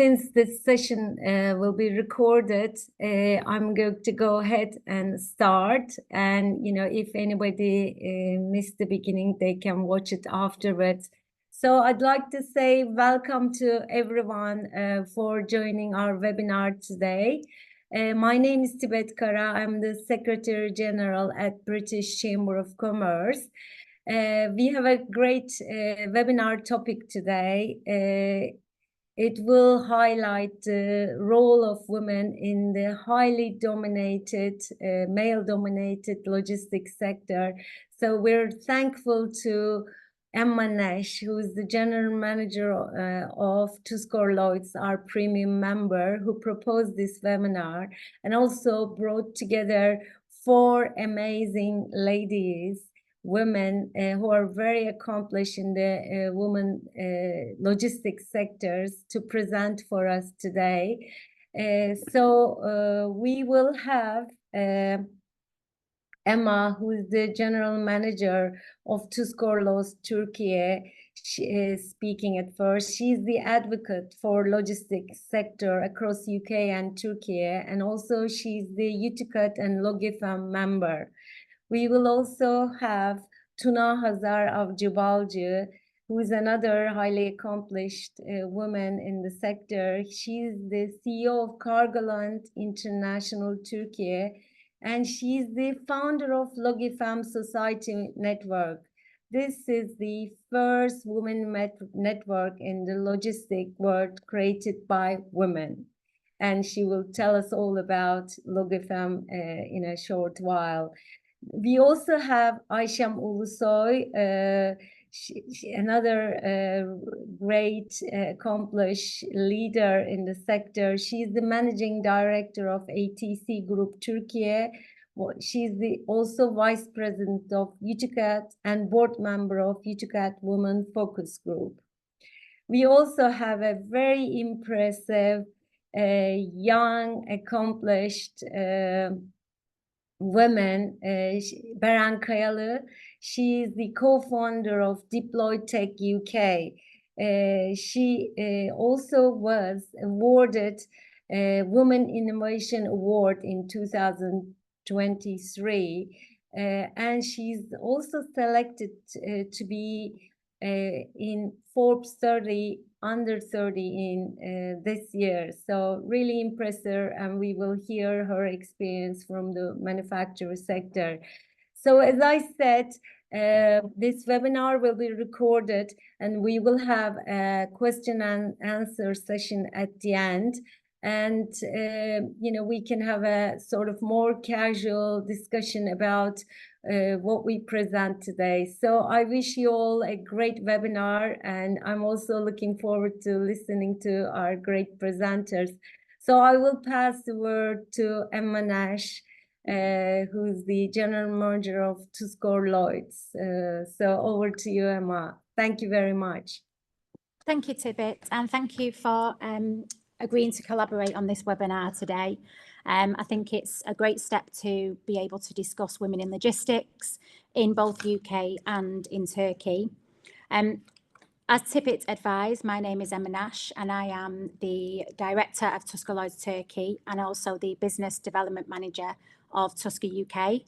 since this session will be recorded, I'm going to go ahead and start. And, if anybody missed the beginning, they can watch it afterwards. So I'd like to say welcome to everyone for joining our webinar today. My name is Tibet Kara. I'm the Secretary General at British Chamber of Commerce. We have a great webinar topic today. It will highlight the role of women in the highly dominated, male-dominated logistics sector. So we're thankful to Emma Nash, who is the General Manager of Tuscor Lloyds, our premium member, who proposed this webinar and also brought together 4 amazing ladies, women who are very accomplished in the women logistics sectors to present for us today. So we will have Emma, who is the General Manager of Tuscor Lloyds Turkey. She is speaking at first. She's the advocate for logistics sector across UK and Turkey, and also she's the UTCAT and Logifem member. We will also have Tuna Hazar Avcıbalcı, who is another highly accomplished woman in the sector. She's the CEO of Kargoland International Turkey, and she's the founder of Logifem Society Network. This is the first women network in the logistic world created by women. And she will tell us all about Logifem in a short while. We also have Ayşem Ulusoy, another great accomplished leader in the sector. She's the managing director of ATC Group Turkey. She's also vice president of UTCAT and board member of UTCAT Women Focus Group. We also have a very impressive, young, accomplished woman, Beren Kayalı. She is the co-founder of Deploy Tech UK. She also was awarded a Women Innovation Award in 2023. And she's also selected to be in Forbes 30 under 30 in this year. So really impressive, and we will hear her experience from the manufacturing sector. So as I said, this webinar will be recorded, and we will have a question and answer session at the end. And, we can have a sort of more casual discussion about what we present today. So I wish you all a great webinar, and I'm also looking forward to listening to our great presenters. So I will pass the word to Emma Nash, who's the General Manager of Tuscor Lloyds. So over to you, Emma. Thank you very much. Thank you, Tibet, and thank you for agreeing to collaborate on this webinar today. I think it's a great step to be able to discuss women in logistics in both UK and in Turkey. As Tibet advised, my name is Emma Nash, and I am the Director of Tuscor Lloyds Turkey and also the Business Development Manager of Tuscor UK.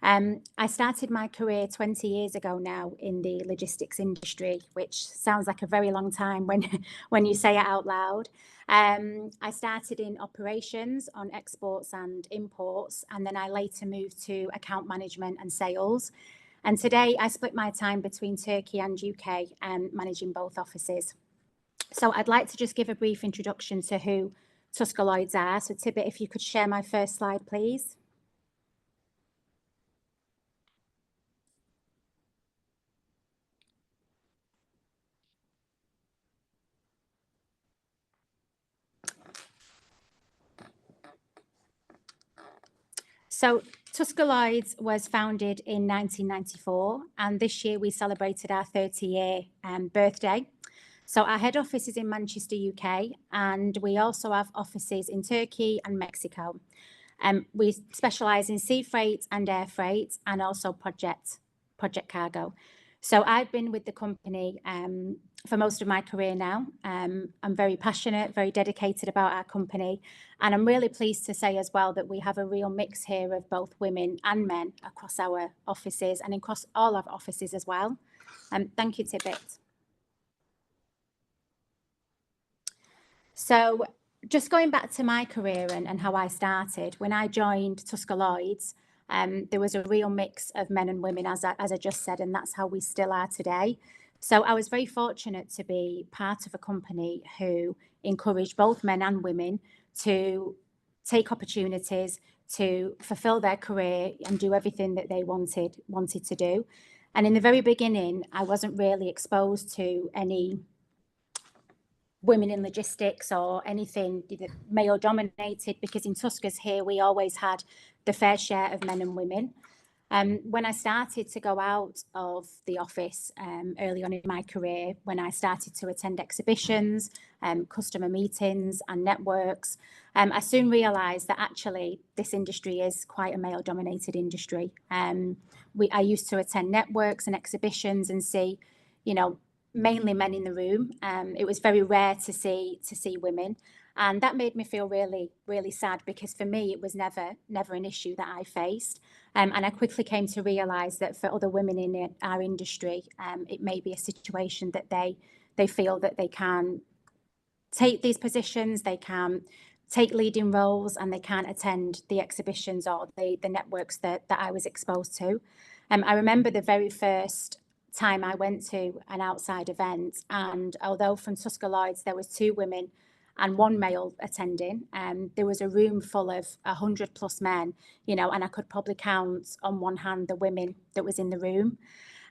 I started my career 20 years ago now in the logistics industry, which sounds like a very long time when you say it out loud. I started in operations on exports and imports, and then I later moved to account management and sales. And today I split my time between Turkey and UK, managing both offices. So I'd like to just give a brief introduction to who Tuscor Lloyds are. So Tibet, if you could share my first slide, please. So Tuscor Lloyds was founded in 1994, and this year we celebrated our 30-year birthday. So our head office is in Manchester, UK, and we also have offices in Turkey and Mexico. We specialise in sea freight and air freight, and also project cargo. So I've been with the company for most of my career now. I'm very passionate, very dedicated about our company. And I'm really pleased to say as well that we have a real mix here of both women and men across our offices and across all our offices as well. Thank you, Tibbet. So just going back to my career and how I started, when I joined Tuscor Lloyds, there was a real mix of men and women, as I just said, and that's how we still are today. So I was very fortunate to be part of a company who encouraged both men and women to take opportunities, to fulfill their career and do everything that they wanted to do. And in the very beginning, I wasn't really exposed to any women in logistics or anything male dominated, because in Tuscor's here we always had the fair share of men and women. When I started to go out of the office early on in my career, when I started to attend exhibitions, customer meetings and networks, I soon realised that actually this industry is quite a male dominated industry. I used to attend networks and exhibitions and see, mainly men in the room. It was very rare to see women. And that made me feel really, really sad, because for me, it was never an issue that I faced. And I quickly came to realise that for other women in our industry, it may be a situation that they feel that they can take these positions, they can take leading roles, and they can't attend the exhibitions or the networks that I was exposed to. I remember the very first time I went to an outside event, and although from Tuscor Lloyds there was 2 women and 1 male attending, there was a room full of 100+ men, and I could probably count on one hand the women that was in the room.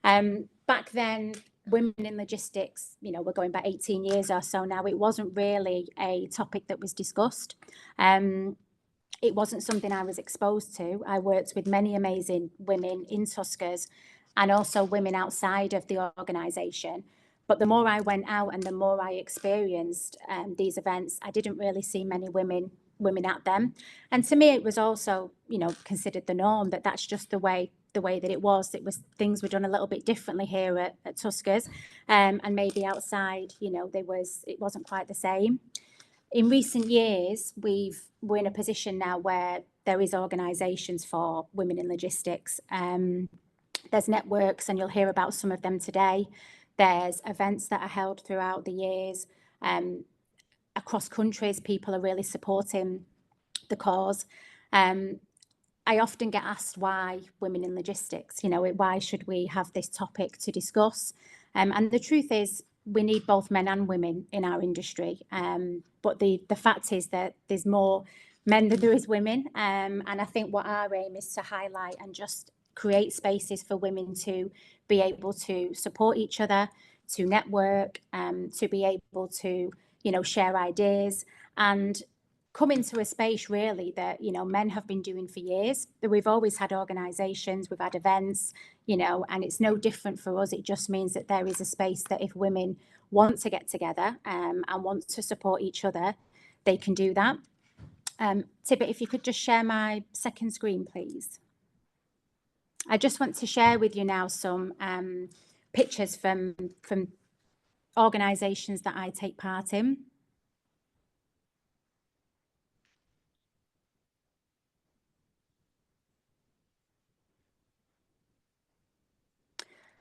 Back then, women in logistics, we're going back 18 years or so now, it wasn't really a topic that was discussed. It wasn't something I was exposed to. I worked with many amazing women in Tuscor's and also women outside of the organisation. But the more I went out and the more I experienced these events, I didn't really see many women at them. And to me, it was also, considered the norm, that that's just the way that it was. Things were done a little bit differently here at Tuscor's, and maybe outside, it wasn't quite the same. In recent years, we're in a position now where there is organisations for women in logistics. There's networks, and you'll hear about some of them today. There's events that are held throughout the years. Across countries, people are really supporting the cause. I often get asked why women in logistics, why should we have this topic to discuss? And the truth is, we need both men and women in our industry. But the fact is that there's more men than there is women. And I think what our aim is to highlight and just create spaces for women to be able to support each other, to network, to be able to, share ideas and come into a space really that, men have been doing for years. We've always had organisations, we've had events, and it's no different for us. It just means that there is a space that if women want to get together and want to support each other, they can do that. Tibbet, if you could just share my second screen, please. I just want to share with you now some pictures from organisations that I take part in.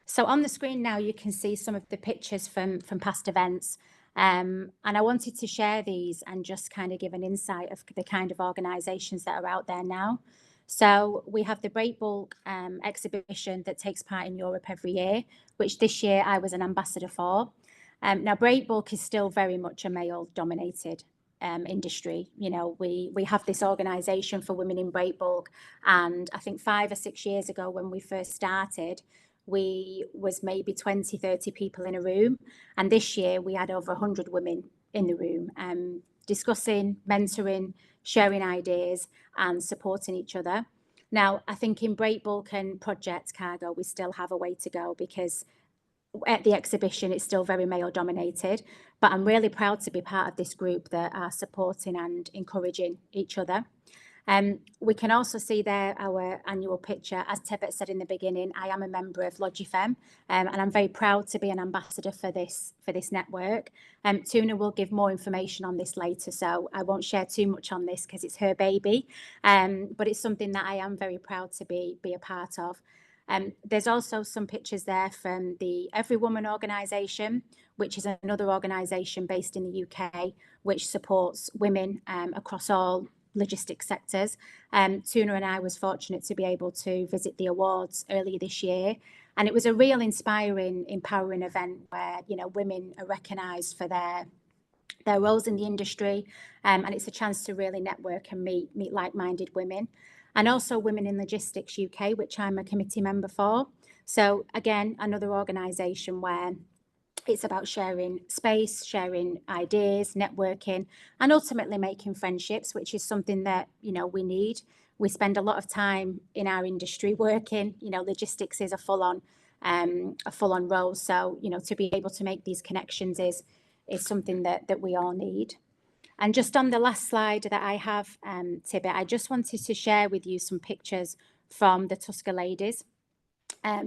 So on the screen now, you can see some of the pictures from past events. And I wanted to share these and just kind of give an insight of the kind of organisations that are out there now. So we have the Breakbulk exhibition that takes part in Europe every year, which this year I was an ambassador for. Now, Breakbulk is still very much a male-dominated industry. We have this organisation for women in Breakbulk, and I think 5 or 6 years ago when we first started, we was maybe 20, 30 people in a room. And this year we had over 100 women in the room, discussing, mentoring, sharing ideas and supporting each other. Now, I think in Breakbulk and Project Cargo, we still have a way to go, because at the exhibition, it's still very male dominated, but I'm really proud to be part of this group that are supporting and encouraging each other. We can also see there our annual picture. As Tibet said in the beginning, I am a member of Logifem, and I'm very proud to be an ambassador for this network. Tuna will give more information on this later, so I won't share too much on this because it's her baby, but it's something that I am very proud to be a part of. There's also some pictures there from the Every Woman organisation, which is another organisation based in the UK, which supports women across all logistics sectors. Tuna and I was fortunate to be able to visit the awards earlier this year, and it was a real inspiring, empowering event where, you know, women are recognised for their roles in the industry, and it's a chance to really network and meet like-minded women, and also Women in Logistics UK, which I'm a committee member for. So again, another organisation where it's about sharing space, sharing ideas, networking, and ultimately making friendships, which is something that, you know, we need. We spend a lot of time in our industry working. You know, logistics is a full-on role. So, you know, to be able to make these connections is something that we all need. And just on the last slide that I have, Tibet, I just wanted to share with you some pictures from the Tuscor ladies.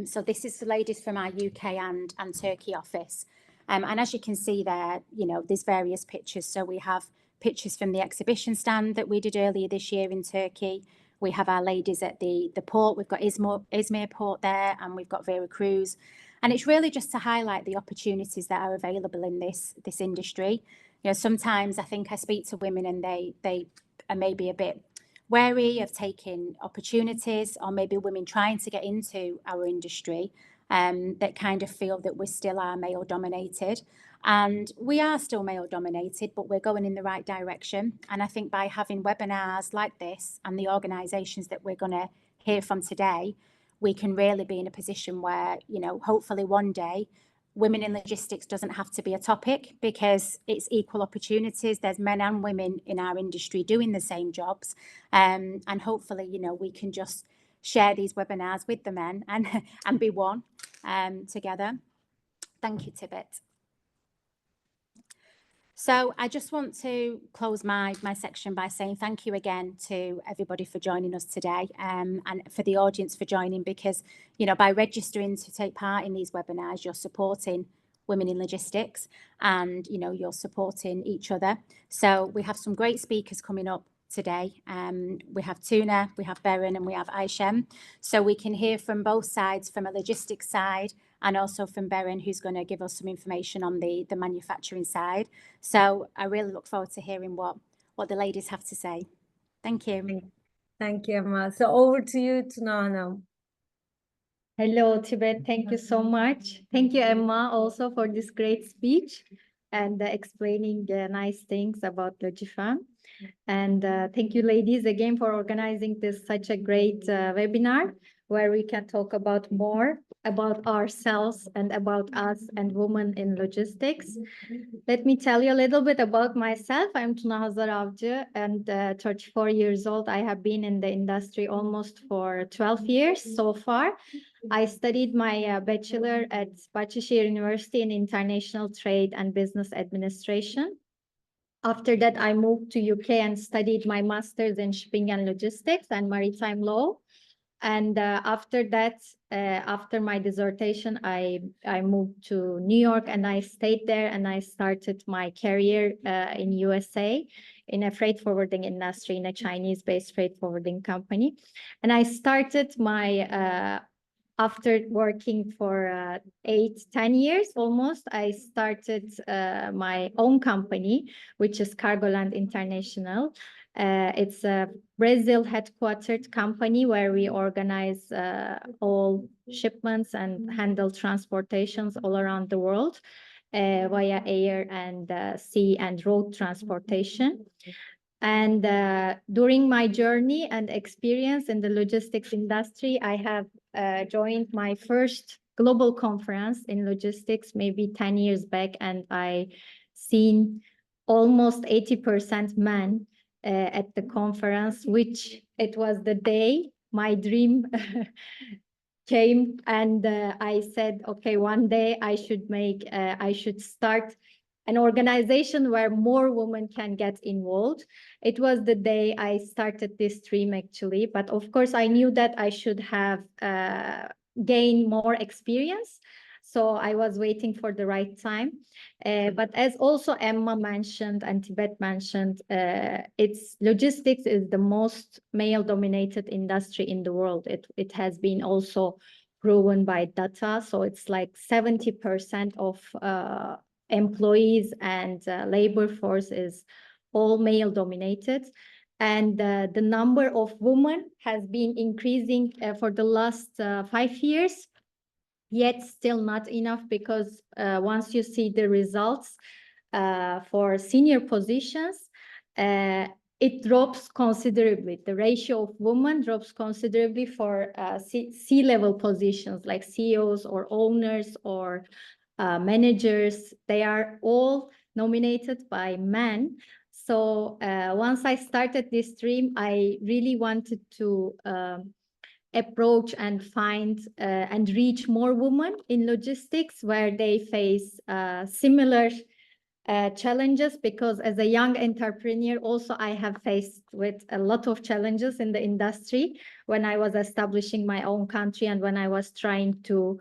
So this is the ladies from our UK and Turkey office. And as you can see there, you know, there's various pictures. So we have pictures from the exhibition stand that we did earlier this year in Turkey. We have our ladies at the port. We've got Izmir port there, and we've got Vera Cruz. And it's really just to highlight the opportunities that are available in this industry. You know, sometimes I think I speak to women and they are maybe a bit wary of taking opportunities, or maybe women trying to get into our industry that kind of feel that we still are male dominated. And we are still male dominated, but we're going in the right direction. And I think by having webinars like this and the organisations that we're going to hear from today, we can really be in a position where, you know, hopefully one day women in logistics doesn't have to be a topic, because it's equal opportunities. There's men and women in our industry doing the same jobs. And hopefully, you know, we can just share these webinars with the men and be one together. Thank you, Tibet. So I just want to close my section by saying thank you again to everybody for joining us today, and for the audience for joining, because, you know, by registering to take part in these webinars, you're supporting women in logistics, and, you know, you're supporting each other. So we have some great speakers coming up today. We have Tuna, we have Beren, and we have Aishem. So we can hear from both sides, from a logistics side and also from Beren, who's going to give us some information on the manufacturing side. So I really look forward to hearing what the ladies have to say. Thank you. Thank you, Emma. So over to you, Tuna. Hello, Tibet. Thank you so much. Thank you, Emma, also for this great speech and explaining nice things about Logifem. And thank you, ladies, again for organizing this such a great webinar where we can talk about more about ourselves and about us and women in logistics. Let me tell you a little bit about myself. I'm Tuna Hazar Avcı, and 34 years old. I have been in the industry almost for 12 years so far. I studied my bachelor at Bahçeşehir University in International Trade and Business Administration. After that, I moved to UK and studied my master's in shipping and logistics and maritime law. And after that, after my dissertation, I moved to New York, and I stayed there, and I started my career in USA in a freight forwarding industry, in a Chinese-based freight forwarding company. And I started my after working for 8-10 years almost, I started my own company, which is Cargoland International. It's a Brazil headquartered company where we organize all shipments and handle transportations all around the world via air and sea and road transportation. And during my journey and experience in the logistics industry, I have joined my first global conference in logistics maybe 10 years back, and I seen almost 80% men at the conference, which it was the day my dream came, and I said, okay, one day I should start an organization where more women can get involved. It was the day I started this stream, actually. But of course, I knew that I should have gained more experience. So I was waiting for the right time. But as also Emma mentioned and Tibet mentioned, logistics is the most male-dominated industry in the world. It has been also proven by data. So it's like 70% of employees and labor force is all male-dominated. And the number of women has been increasing for the last 5 years. Yet still not enough, because once you see the results for senior positions, it drops considerably. The ratio of women drops considerably for C-level positions like CEOs or owners or managers. They are all nominated by men. So once I started this stream, I really wanted to approach and find and reach more women in logistics where they face similar challenges, because as a young entrepreneur also I have faced with a lot of challenges in the industry when I was establishing my own country and when I was trying to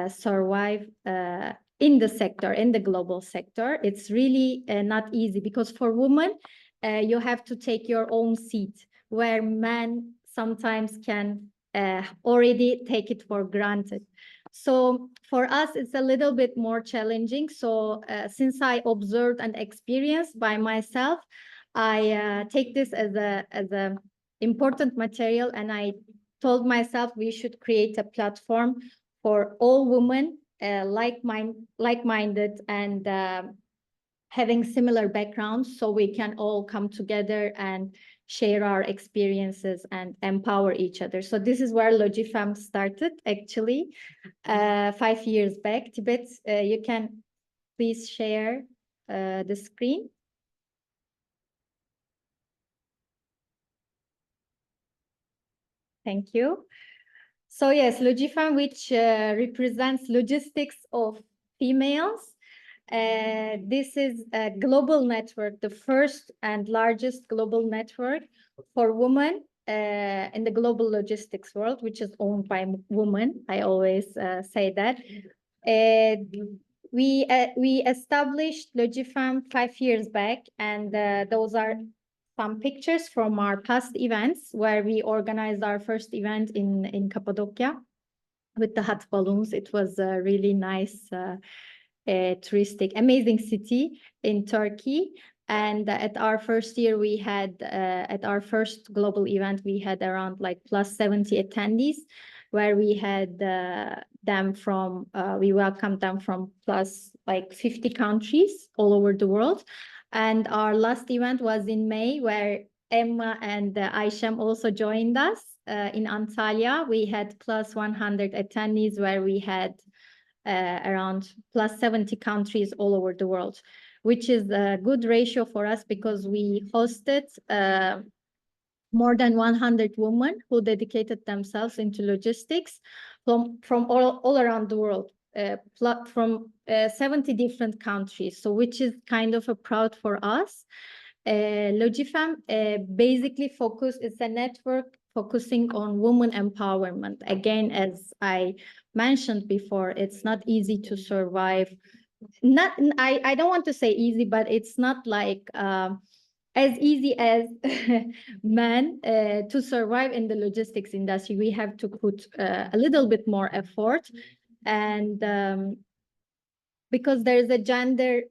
survive in the sector, in the global sector. It's really not easy, because for women you have to take your own seat, where men sometimes can already take it for granted. So for us, it's a little bit more challenging. So since I observed and experienced by myself, I take this as a important material, and I told myself we should create a platform for all women like-minded and having similar backgrounds, so we can all come together and share our experiences and empower each other. So this is where Logifem started, actually, 5 years back. Tibet, you can please share the screen. Thank you. So yes, Logifem, which represents logistics of females. This is a global network, the first and largest global network for women in the global logistics world, which is owned by women. I always say that. We established Logifem 5 years back, and those are some pictures from our past events, where we organized our first event in Cappadocia with the hot balloons. It was a really nice touristic, amazing city in Turkey. And at our first year, we had, at our first global event, we had around like plus 70 attendees, where we had them from, we welcomed them from plus like 50 countries all over the world. And our last event was in May, where Emma and Ayşem also joined us in Antalya. We had plus 100 attendees, where we had around plus 70 countries all over the world, which is a good ratio for us, because we hosted more than 100 women who dedicated themselves into logistics from all around the world, from 70 different countries. So which is kind of a proud for us. Logifem basically is a network focusing on women empowerment. Again, as I mentioned before, it's not easy to survive. I don't want to say easy, but it's not like as easy as men to survive in the logistics industry. We have to put a little bit more effort, and because there's a gender,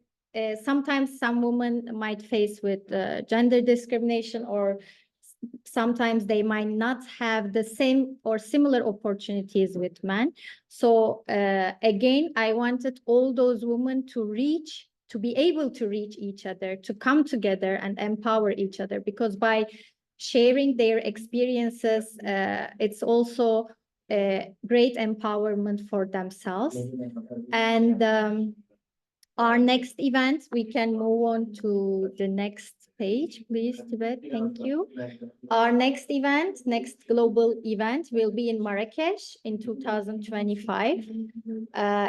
sometimes some women might face with gender discrimination, or sometimes they might not have the same or similar opportunities with men. So again, I wanted all those women to be able to reach each other, to come together and empower each other, because by sharing their experiences, it's also a great empowerment for themselves. And our next event, we can move on to the next page, please, Tibet. Thank you. Our next event, next global event, will be in Marrakesh in 2025.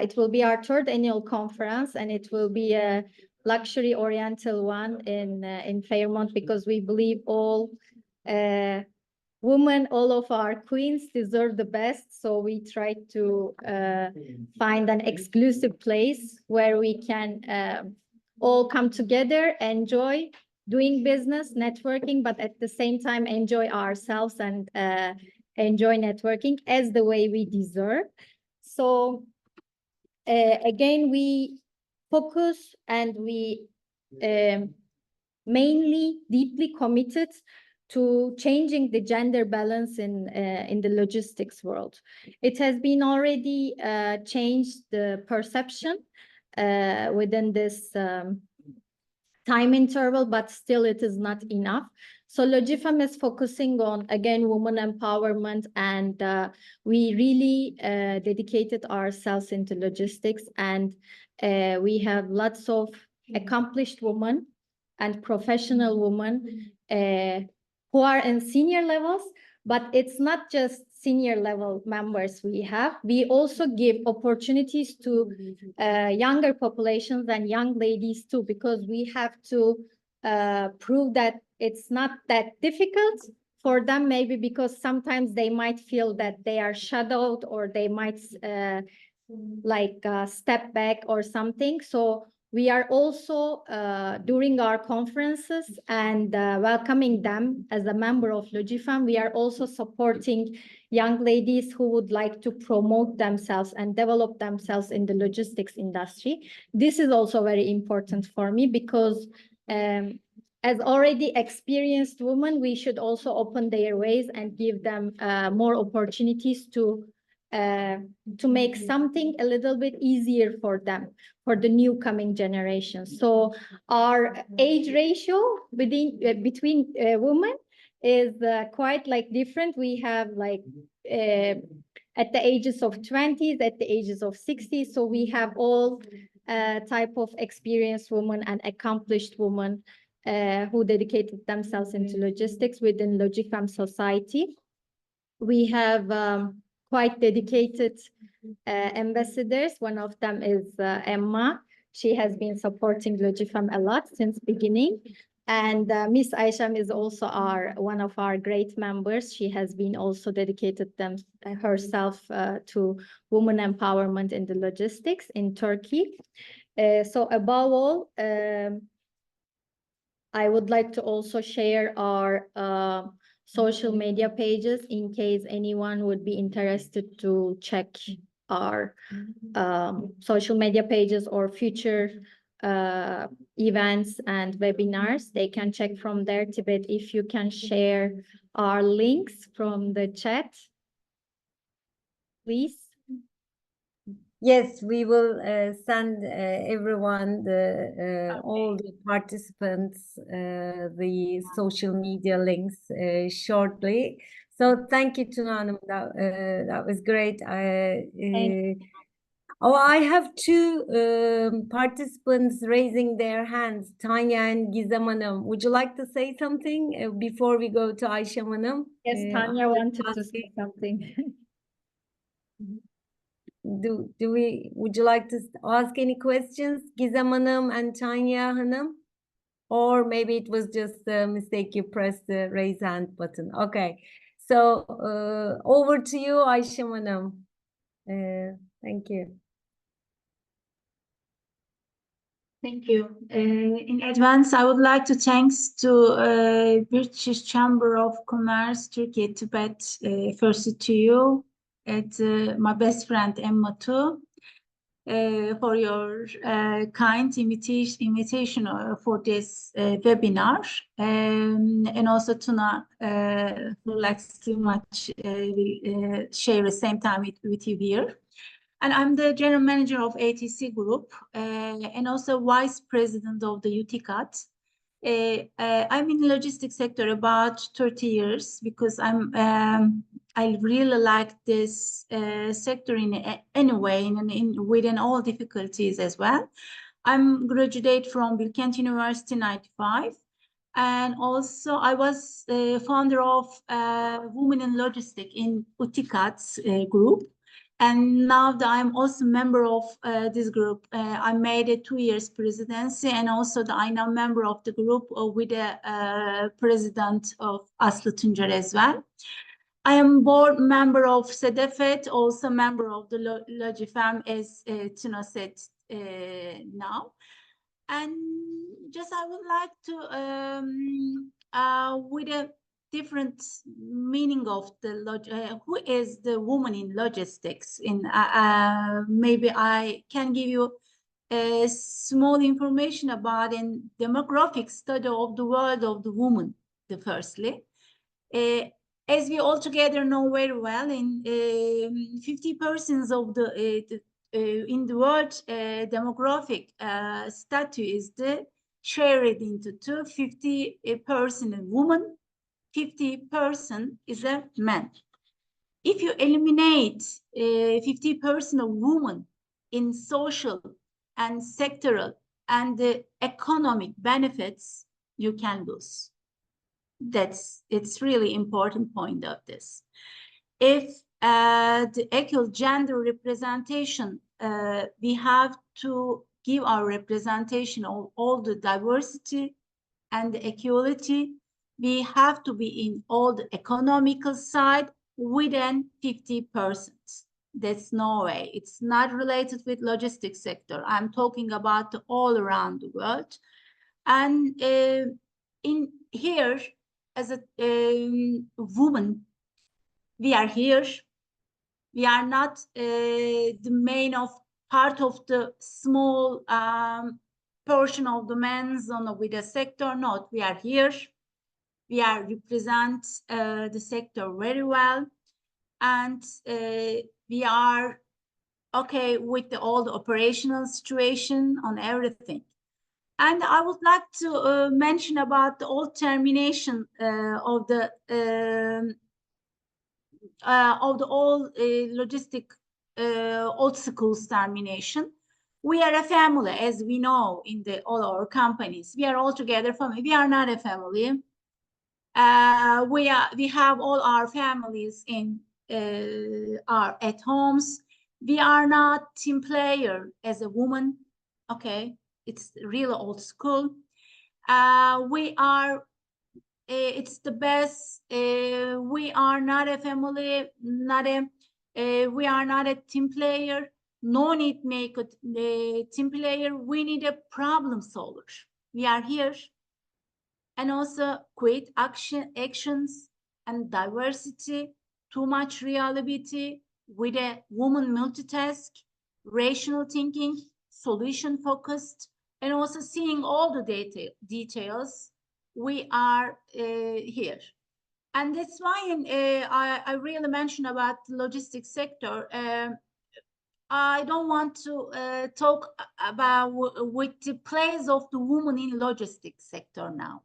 It will be our 3rd annual conference, and it will be a luxury oriental one in Fairmont, because we believe all women, all of our queens deserve the best. So we try to find an exclusive place where we can all come together, enjoy doing business, networking, but at the same time enjoy ourselves and enjoy networking as the way we deserve. So again, we focus and we mainly deeply committed to changing the gender balance in the logistics world. It has been already changed the perception within this time interval, but still it is not enough. So Logifem is focusing on, again, women empowerment, and we really dedicated ourselves into logistics, and we have lots of accomplished women and professional women who are in senior levels, but it's not just senior level members we have. We also give opportunities to younger populations and young ladies too, because we have to prove that it's not that difficult for them, maybe because sometimes they might feel that they are shadowed, or they might step back or something. So we are also during our conferences and welcoming them as a member of Logifem. We are also supporting young ladies who would like to promote themselves and develop themselves in the logistics industry. This is also very important for me, because as already experienced women, we should also open their ways and give them more opportunities to make something a little bit easier for them, for the new coming generation. So our age ratio between women is quite different. We have at the ages of 20s, at the ages of 60s. So we have all type of experienced women and accomplished women who dedicated themselves into logistics within Logifem society. We have quite dedicated ambassadors. One of them is Emma. She has been supporting Logifem a lot since beginning. And Miss Ayşem is also one of our great members. She has been also dedicated herself to women empowerment in the logistics in Turkey. So above all, I would like to also share our social media pages in case anyone would be interested to check our social media pages or future events and webinars. They can check from there. Tibet, if you can share our links from the chat, please. Yes, we will send everyone, all the participants, the social media links shortly. So thank you, Tuna Hanım. That was great. I have two participants raising their hands, Tanya and Gizem Hanım. Would you like to say something before we go to Ayşem Hanım? Yes, Tanya wanted to say something. Would you like to ask any questions, Gizem Hanım and Tanya Hanım? Or maybe it was just a mistake, you pressed the raise hand button. Okay, so over to you, Ayşem Hanım. Thank you. Thank you. In advance, I would like to thanks to British Chamber of Commerce, Turkey, Tibet, firstly to you, and my best friend Emma too, for your kind invitation for this webinar, and also Tuna, who likes too much share the same time with you here. And I'm the general manager of ATC Group and also vice president of the UTCAT. I'm in the logistics sector about 30 years because I really like this sector in any way, within all difficulties as well. I'm graduate from Bilkent University 95. And also I was founder of Women in Logistics in UTCAT's group. And now that I'm also member of this group, I made a 2 years presidency, and also that I'm now member of the group with the president of Aslı Tuncer as well. I am board member of SEDEFET, also member of the Logifem, as Tuna said now. And just I would like to, with a different meaning of the who is the woman in logistics. Maybe I can give you a small information about in demographic study of the world of the woman. Firstly, as we all together know very well, in 50% of the in the world demographic status is shared into 50% a woman, 50% is a man. If you eliminate 50% of women in social and sectoral and economic benefits, you can lose. It's really important point of this. If the equal gender representation, we have to give our representation of all the diversity and the equality. We have to be in all the economical side within 50%. That's no way. It's not related with logistics sector. I'm talking about all around the world. And in here, as a woman, we are here. We are not the main of part of the small portion of the men's on with the sector. Not, we are here. We are represent the sector very well, and we are okay with all the operational situation on everything. And I would like to mention about the old termination of the old logistic old schools termination. We are a family, as we know in all our companies. We are all together family. We are not a family. We have all our families in our at homes. We are not team player as a woman. Okay. It's really old school. We are, it's the best. We are not a family, we are not a team player. No need make a team player. We need a problem solver. We are here. And also create actions and diversity, too much reliability with a woman multitask, rational thinking, solution focused, and also seeing all the details. We are here. And that's why I really mentioned about the logistics sector. I don't want to talk about with the place of the woman in logistics sector now.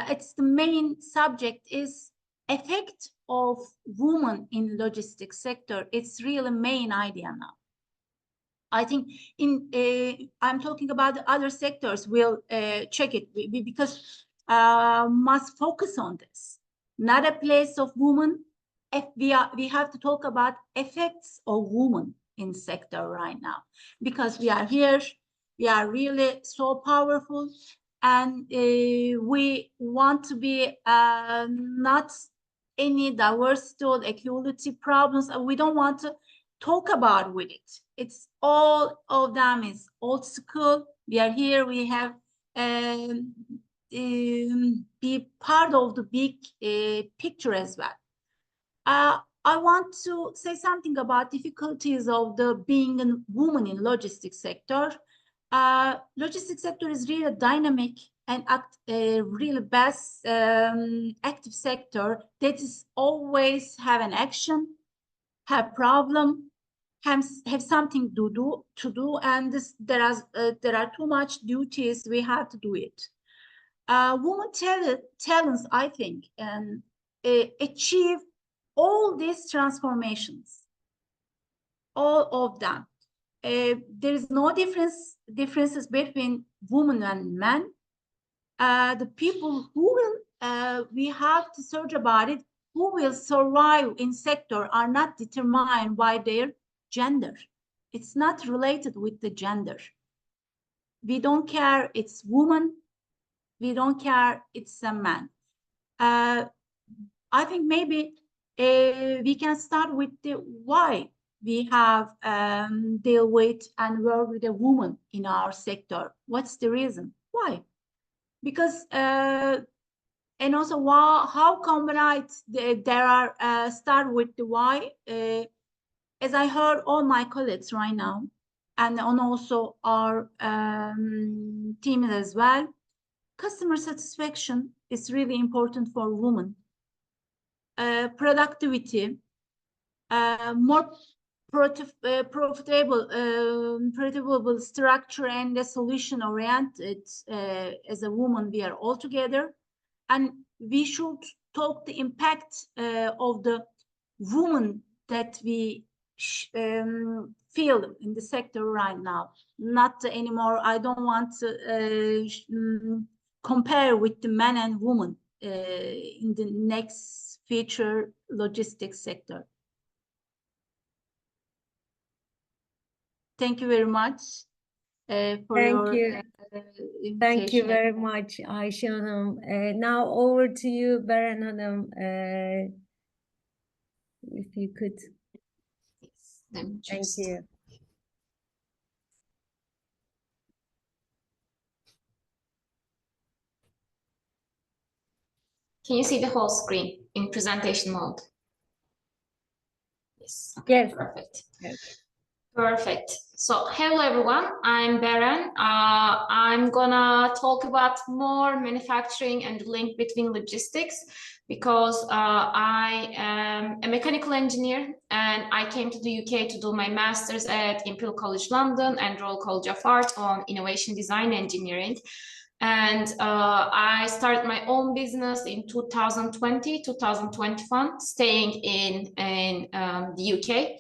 It's the main subject is effect of women in logistics sector. It's really main idea now. I think I'm talking about the other sectors. We'll check it because must focus on this. Not a place of women. We have to talk about effects of women in sector right now, because we are here. We are really so powerful, and we want to be not any diversity or equality problems. We don't want to talk about with it. It's all of them is old school. We are here. We have be part of the big picture as well. I want to say something about difficulties of the being a woman in logistics sector. Logistics sector is really dynamic and really best active sector that is always have an action, have problem, have something to do, and there are too much duties. We have to do it. Women talents, I think, and achieve all these transformations, all of them. There is no differences between women and men. The people who will we have to search about it. who will survive in sector are not determined by their gender. It's not related with the gender. We don't care it's woman, we don't care it's a man. I think maybe we can start with the why we have deal with and work with a woman in our sector. What's the reason? Why? Because and also how combined there are start with the why. As I heard all my colleagues right now, and also our team as well, customer satisfaction is really important for women. Productivity, more profitable structure and the solution oriented. As a woman, we are all together, and we should talk the impact of the woman that we feel in the sector right now. Not anymore. I don't want to compare with the men and women in the next future logistics sector. Thank you very much for Thank your you. invitation. Thank you very much, Ayşe Hanım. Now over to you, Beren Hanım. If you could. Yes, let me Thank just- you. Can you see the whole screen in presentation mode? Yes. Okay, Yes. perfect. Yes. Perfect. So, hello everyone, I'm Beren. I'm gonna talk about more manufacturing and the link between logistics because I am a mechanical engineer and I came to the UK to do my master's at Imperial College London and Royal College of Art on Innovation Design Engineering. And I started my own business in 2020, 2021, staying in the UK.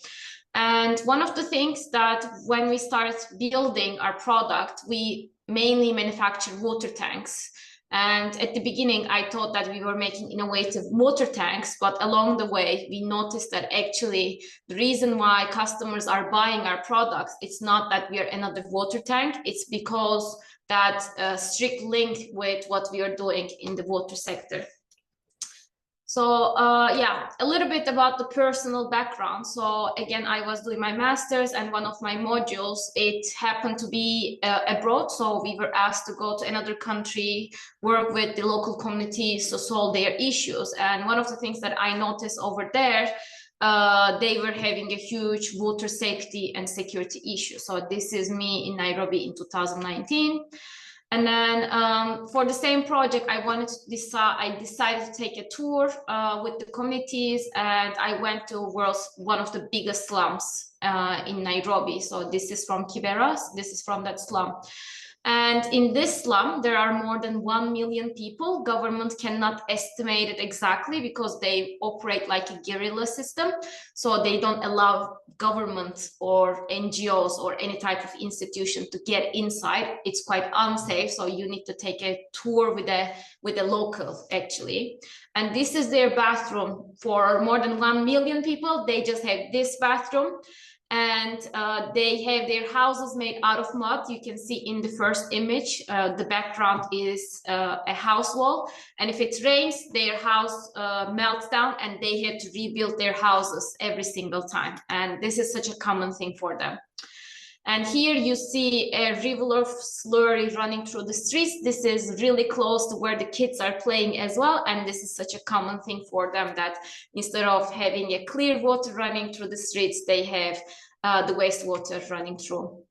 And one of the things that when we started building our product, we mainly manufacture water tanks. And at the beginning, I thought that we were making innovative water tanks, but along the way, we noticed that actually the reason why customers are buying our products, it's not that we are another water tank, it's because that strict link with what we are doing in the water sector. So yeah, a little bit about the personal background. So again, I was doing my master's and one of my modules, it happened to be abroad. So we were asked to go to another country, work with the local communities to solve their issues. And one of the things that I noticed over there, they were having a huge water safety and security issue. So this is me in Nairobi in 2019. And then for the same project, I decided to take a tour with the communities, and I went to one of the biggest slums in Nairobi. So this is from Kibera, this is from that slum. And in this slum, there are more than 1 million people. Government cannot estimate it exactly because they operate like a guerrilla system. So they don't allow government or NGOs or any type of institution to get inside. It's quite unsafe. So you need to take a tour with a local actually. And this is their bathroom for more than 1 million people. They just have this bathroom. And they have their houses made out of mud. You can see in the first image, the background is a house wall. And if it rains, their house melts down and they have to rebuild their houses every single time. And this is such a common thing for them. And here you see a river of slurry running through the streets. This is really close to where the kids are playing as well. And this is such a common thing for them that instead of having a clear water running through the streets, they have the wastewater running through.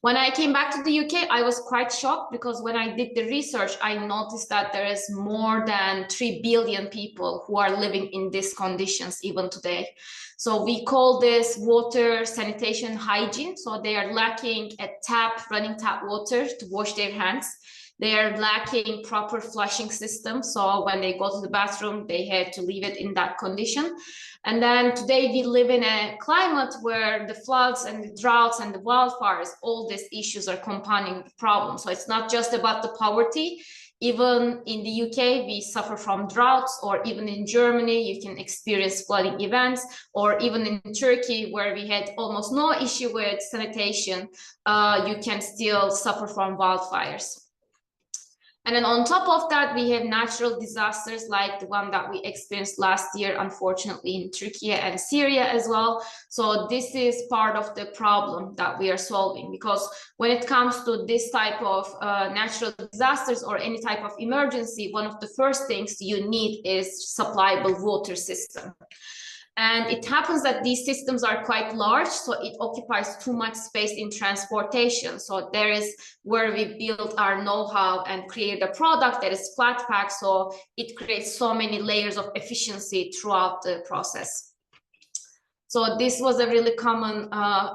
When I came back to the UK, I was quite shocked because when I did the research, I noticed that there is more than 3 billion people who are living in these conditions even today. So we call this water sanitation hygiene. So they are lacking a running tap water to wash their hands. They are lacking proper flushing system. So when they go to the bathroom, they have to leave it in that condition. And then today we live in a climate where the floods and the droughts and the wildfires, all these issues are compounding the problem. So it's not just about the poverty, Even in the UK, we suffer from droughts, or even in Germany, you can experience flooding events, or even in Turkey, where we had almost no issue with sanitation, you can still suffer from wildfires. And then on top of that, we have natural disasters like the one that we experienced last year, unfortunately, in Turkey and Syria as well. So this is part of the problem that we are solving, because when it comes to this type of natural disasters or any type of emergency, one of the first things you need is supplyable water system. And it happens that these systems are quite large, so it occupies too much space in transportation. So there is where we build our know-how and create a product that is flat pack, so it creates so many layers of efficiency throughout the process. So this was a really common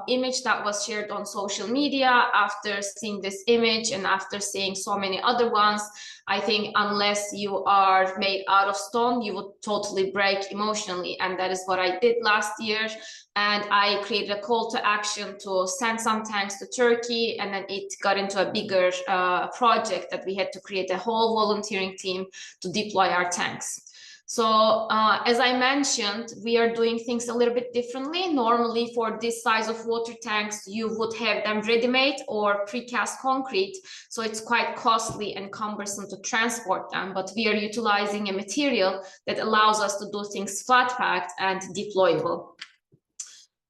image that was shared on social media. After seeing this image and after seeing so many other ones, I think unless you are made out of stone, you would totally break emotionally. And that is what I did last year. And I created a call to action to send some tanks to Turkey. And then it got into a bigger project that we had to create a whole volunteering team to deploy our tanks. So as I mentioned, we are doing things a little bit differently. Normally for this size of water tanks, you would have them ready-made or precast concrete. So it's quite costly and cumbersome to transport them, but we are utilizing a material that allows us to do things flat packed and deployable.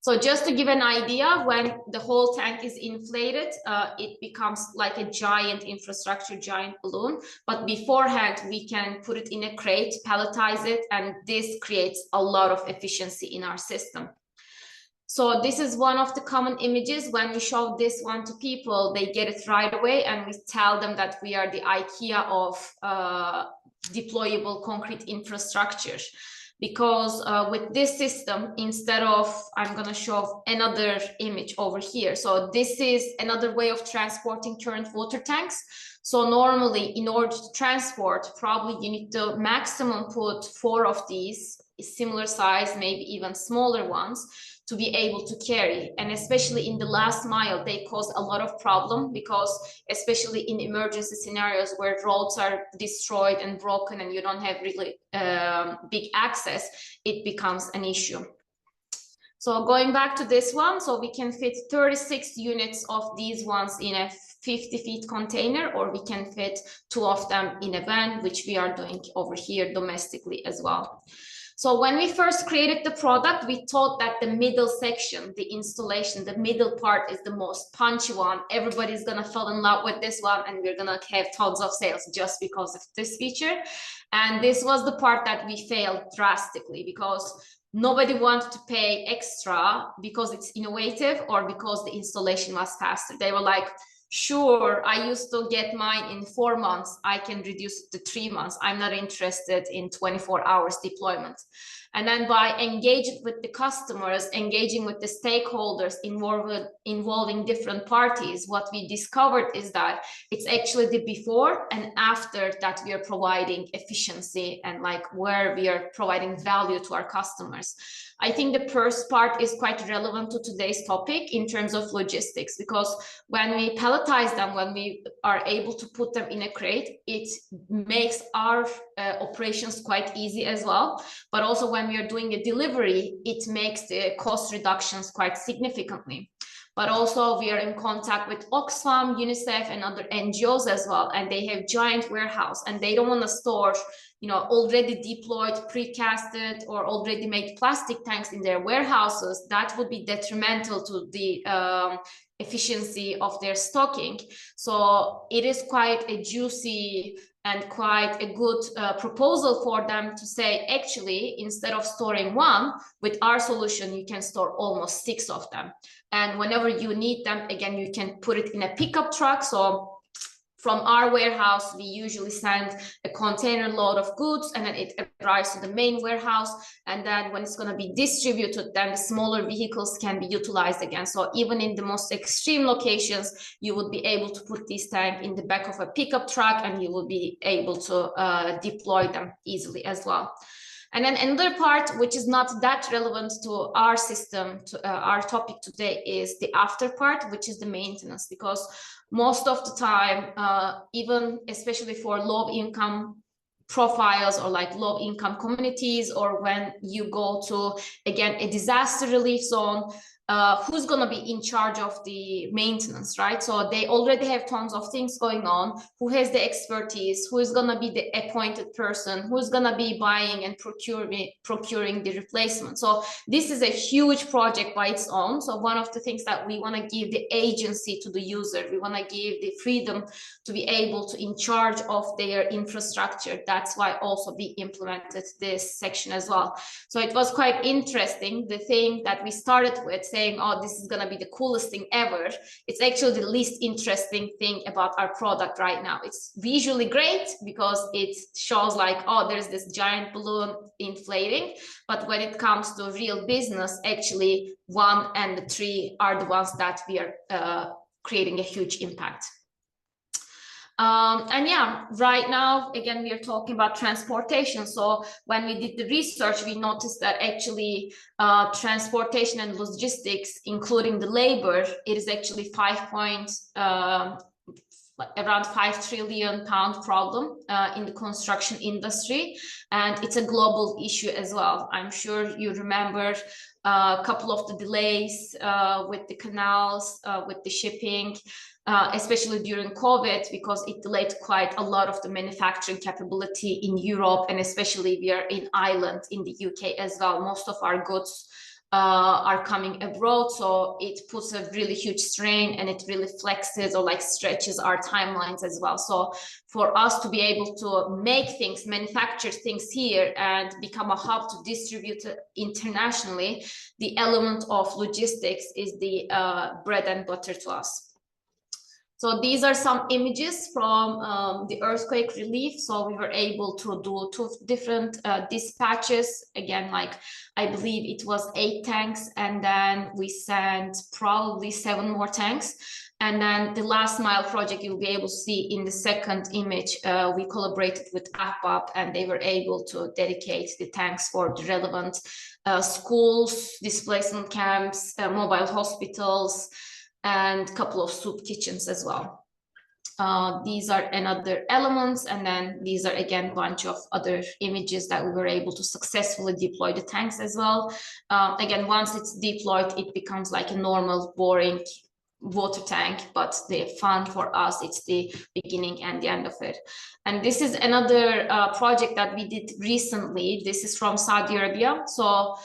So just to give an idea, when the whole tank is inflated, it becomes like a giant infrastructure, giant balloon. But beforehand, we can put it in a crate, palletize it, and this creates a lot of efficiency in our system. So this is one of the common images. When we show this one to people, they get it right away, and we tell them that we are the IKEA of deployable concrete infrastructure. Because with this system, instead of, I'm going to show another image over here. So this is another way of transporting current water tanks. So normally, in order to transport, probably you need to maximum put 4 of these, similar size, maybe even smaller ones, to be able to carry. And especially in the last mile, they cause a lot of problem, because especially in emergency scenarios where roads are destroyed and broken and you don't have really big access, it becomes an issue. So going back to this one, so we can fit 36 units of these ones in a 50-feet container, or we can fit 2 of them in a van, which we are doing over here domestically as well. So when we first created the product, we thought that the middle section, the installation, the middle part is the most punchy one. Everybody's gonna fall in love with this one, and we're gonna have tons of sales just because of this feature. And this was the part that we failed drastically, because nobody wanted to pay extra because it's innovative or because the installation was faster. They were like, sure, I used to get mine in 4 months. I can reduce it to 3 months. I'm not interested in 24 hours deployment. And then by engaging with the customers, engaging with the stakeholders, involving different parties, what we discovered is that it's actually the before and after that we are providing efficiency and like where we are providing value to our customers. I think the first part is quite relevant to today's topic in terms of logistics, because when we palletize them, when we are able to put them in a crate, it makes our operations quite easy as well. But also when we are doing a delivery, it makes the cost reductions quite significantly. But also we are in contact with Oxfam, UNICEF, and other NGOs as well, and they have giant warehouse, and they don't want to store, you know, already deployed, precasted, or already made plastic tanks in their warehouses. That would be detrimental to the efficiency of their stocking. So it is quite a juicy and quite a good proposal for them to say, actually, instead of storing 1, with our solution, you can store almost 6 of them. And whenever you need them, again, you can put it in a pickup truck. So from our warehouse, we usually send a container load of goods, and then it arrives to the main warehouse. And then when it's going to be distributed, then the smaller vehicles can be utilized again. So even in the most extreme locations, you would be able to put this tank in the back of a pickup truck, and you will be able to deploy them easily as well. And then another part, which is not that relevant to our system, to our topic today, is the after part, which is the maintenance. Because most of the time, even especially for low income profiles or like low income communities, or when you go to, again, a disaster relief zone, who's going to be in charge of the maintenance, right? So they already have tons of things going on. Who has the expertise? Who is going to be the appointed person? Who's going to be buying and procuring the replacement? So this is a huge project by its own. So one of the things that we want to give the agency to the user, we want to give the freedom to be able to in charge of their infrastructure. That's why also we implemented this section as well. So it was quite interesting. The thing that we started with, saying, oh, this is going to be the coolest thing ever, it's actually the least interesting thing about our product right now. It's visually great because it shows like, oh, there's this giant balloon inflating, but when it comes to real business, actually 1 and 3 are the ones that we are creating a huge impact. And yeah, right now, again, we are talking about transportation. So when we did the research, we noticed that actually transportation and logistics, including the labor, it is actually around £5 trillion problem in the construction industry. And it's a global issue as well. I'm sure you remember a couple of the delays with the canals, with the shipping, especially during COVID, because it delayed quite a lot of the manufacturing capability in Europe, and especially we are in Ireland, in the UK as well. Most of our goods are coming abroad, so it puts a really huge strain, and it really flexes or like stretches our timelines as well. So for us to be able to make things, manufacture things here and become a hub to distribute it internationally, the element of logistics is the bread and butter to us. So these are some images from the earthquake relief. So we were able to do 2 different dispatches. Again, like I believe it was 8 tanks, and then we sent probably 7 more tanks. And then the last mile project, you'll be able to see in the second image, we collaborated with AHBAB, and they were able to dedicate the tanks for the relevant schools, displacement camps, mobile hospitals, and a couple of soup kitchens as well. These are another elements, and then these are again a bunch of other images that we were able to successfully deploy the tanks as well. Again, once it's deployed, it becomes like a normal, boring water tank, but the fun for us, it's the beginning and the end of it. And this is another project that we did recently. This is from Saudi Arabia. So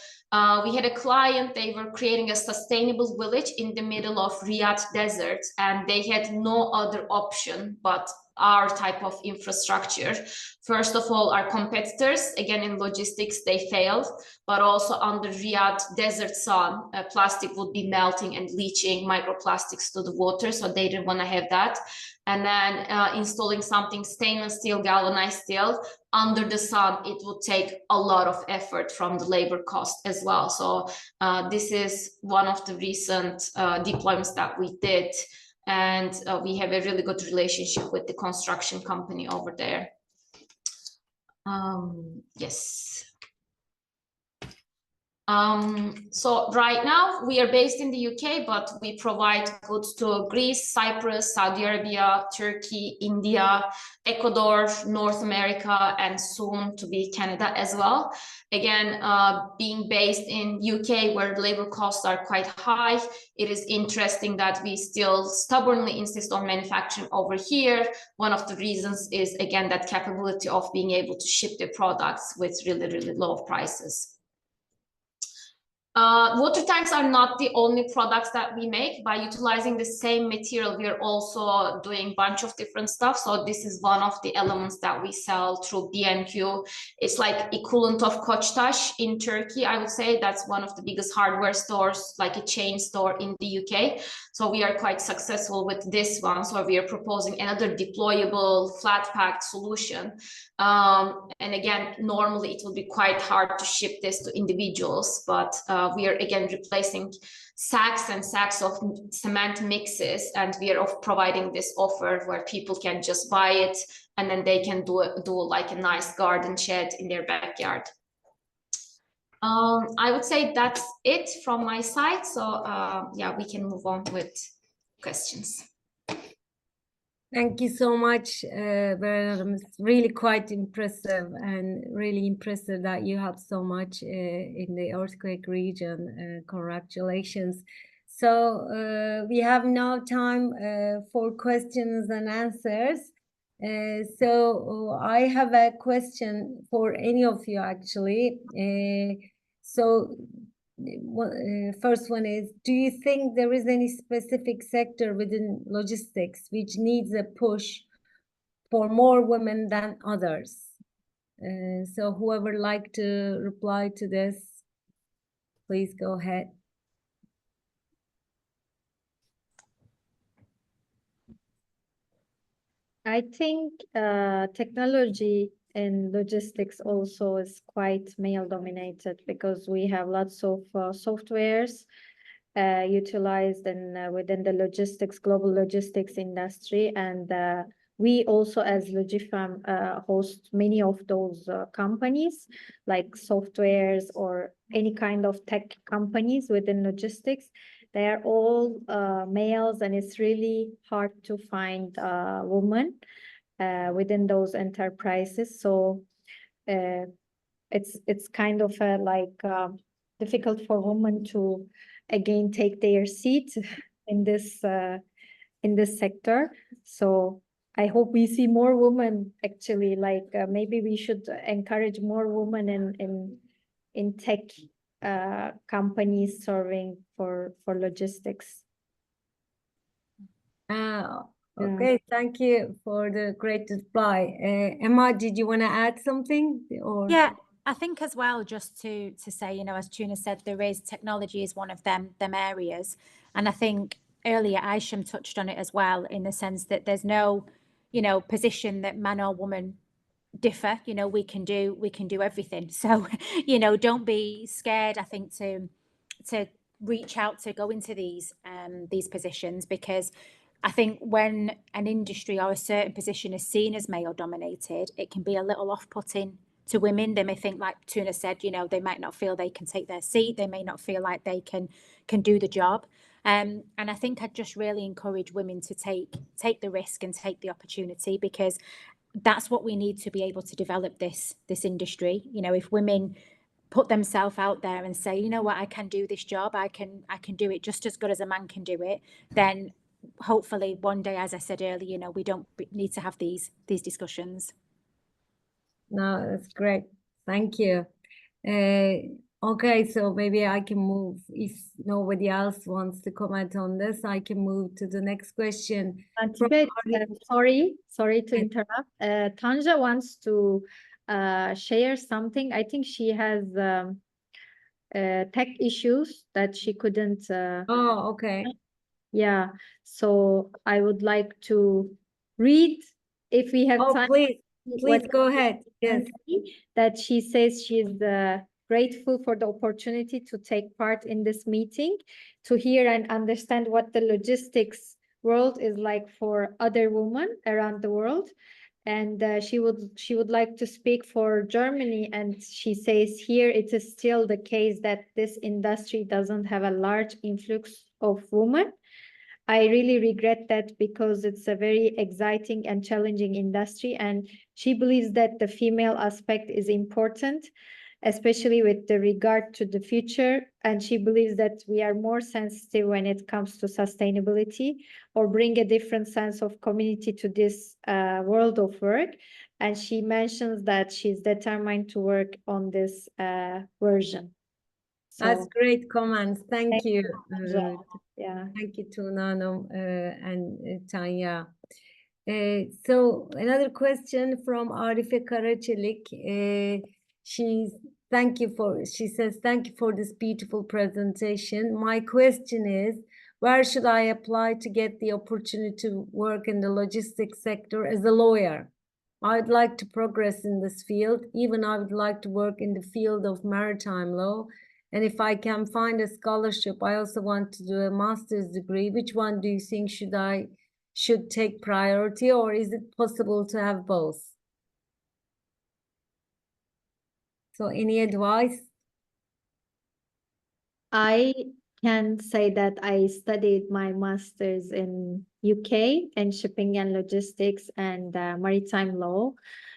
we had a client, they were creating a sustainable village in the middle of Riyadh desert, and they had no other option but our type of infrastructure. First of all, our competitors, again in logistics, they failed, but also under Riyadh desert sun, plastic would be melting and leaching microplastics to the water, so they didn't want to have that. And then installing something stainless steel, galvanized steel under the sun, it would take a lot of effort from the labor cost as well. So this is one of the recent deployments that we did. And we have a really good relationship with the construction company over there. Yes. So right now we are based in the UK, but we provide goods to Greece, Cyprus, Saudi Arabia, Turkey, India, Ecuador, North America, and soon to be Canada as well. Again, being based in UK where labor costs are quite high, it is interesting that we still stubbornly insist on manufacturing over here. One of the reasons is, again, that capability of being able to ship the products with really, really low prices. Water tanks are not the only products that we make. By utilizing the same material, we are also doing a bunch of different stuff. So this is one of the elements that we sell through B&Q. It's like equivalent of Koçtaş in Turkey. I would say that's one of the biggest hardware stores, like a chain store in the UK. So we are quite successful with this one. So we are proposing another deployable flat packed solution. And again, normally it will be quite hard to ship this to individuals, but we are again replacing sacks and sacks of cement mixes, and we are providing this offer where people can just buy it and then they can do like a nice garden shed in their backyard. I would say that's it from my side. So yeah, we can move on with questions. Thank you so much, Beren. It's really quite impressive and really impressive that you have so much in the earthquake region. Congratulations. So we have now time for questions and answers. So I have a question for any of you actually. First one is, do you think there is any specific sector within logistics which needs a push for more women than others? So whoever like to reply to this, please go ahead. I think technology in logistics also is quite male dominated because we have lots of softwares utilized within the global logistics industry, and we also as Logifam host many of those companies like softwares or any kind of tech companies within logistics. They are all males, and it's really hard to find women within those enterprises. So it's kind of difficult for women to again take their seat in this sector. So I hope we see more women actually. Maybe we should encourage more women in tech companies serving for logistics. Okay, thank you for the great reply. Emma, did you want to add something? Or Yeah, I think as well, just to say, you know, as Tuna said, technology is one of them areas. And I think earlier Aisham touched on it as well, in the sense that there's no, you know, position that man or woman differ. You know, we can do everything. So, you know, don't be scared, I think, to reach out to go into these positions, because I think when an industry or a certain position is seen as male dominated, it can be a little off-putting to women. They may think, like Tuna said, you know, they might not feel they can take their seat. They may not feel like they can do the job. And I think I'd just really encourage women to take the risk and take the opportunity, because that's what we need to be able to develop this industry. You know, if women put themselves out there and say, you know what, I can do this job, I can do it just as good as a man can do it, then hopefully one day, as I said earlier, you know, we don't need to have these discussions. No, that's great. Thank you. Okay, so maybe I can move. If nobody else wants to comment on this, I can move to the next question. Tibet, sorry to interrupt. Tanja wants to share something. I think she has tech issues that she couldn't. Oh, okay. Yeah, so I would like to read, if we have time. Please go ahead. Yes. That she says she's grateful for the opportunity to take part in this meeting, to hear and understand what the logistics world is like for other women around the world. And she would like to speak for Germany, and she says here it is still the case that this industry doesn't have a large influx of women. I really regret that, because it's a very exciting and challenging industry, and she believes that the female aspect is important, especially with the regard to the future. And she believes that we are more sensitive when it comes to sustainability, or bring a different sense of community to this world of work. And she mentions that she's determined to work on this version. That's great comments. Thank you. Yeah. Thank you, Tuna and Tanya. So another question from Arife Karaçelik. She says, thank you for this beautiful presentation. My question is, where should I apply to get the opportunity to work in the logistics sector as a lawyer? I'd like to progress in this field. Even I would like to work in the field of maritime law. And if I can find a scholarship, I also want to do a master's degree. Which one do you think should take priority, or is it possible to have both? So any advice? I can say that I studied my master's in UK and shipping and logistics and maritime law.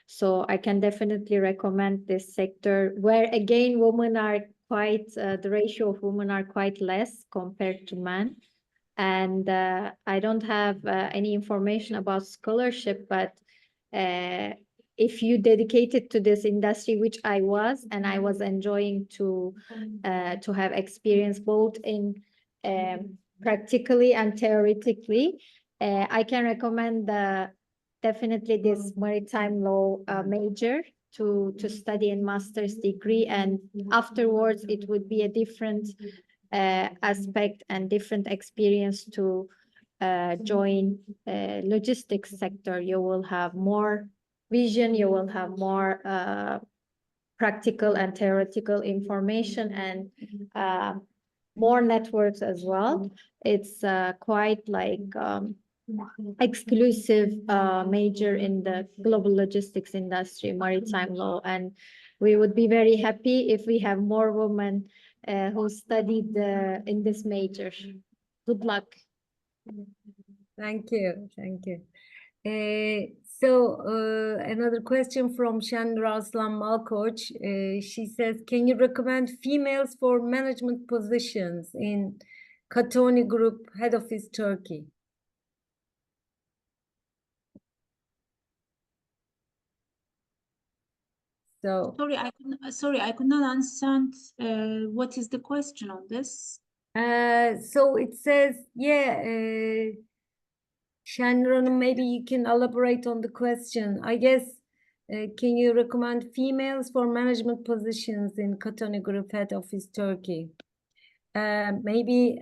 So I can definitely recommend this sector where again women are quite the ratio of women are quite less compared to men. And I don't have any information about scholarship, but if you dedicated to this industry, which I was, and I was enjoying to have experience both in practically and theoretically, I can recommend definitely this maritime law major to study in master's degree, and afterwards it would be a different aspect and different experience to join logistics sector. You will have more vision, you will have more practical and theoretical information, and more networks as well. It's quite like exclusive major in the global logistics industry, maritime law, and we would be very happy if we have more women who studied in this major. Good luck. Thank you. Thank you. So another question from Shandra Aslan Malkoch. She says, can you recommend females for management positions in Katoni Group, head office, Turkey? So sorry, I could not understand what is the question on this. so it says, yeah, Shandra, maybe you can elaborate on the question. I guess, can you recommend females for management positions in Katoni Group, head office, Turkey? Maybe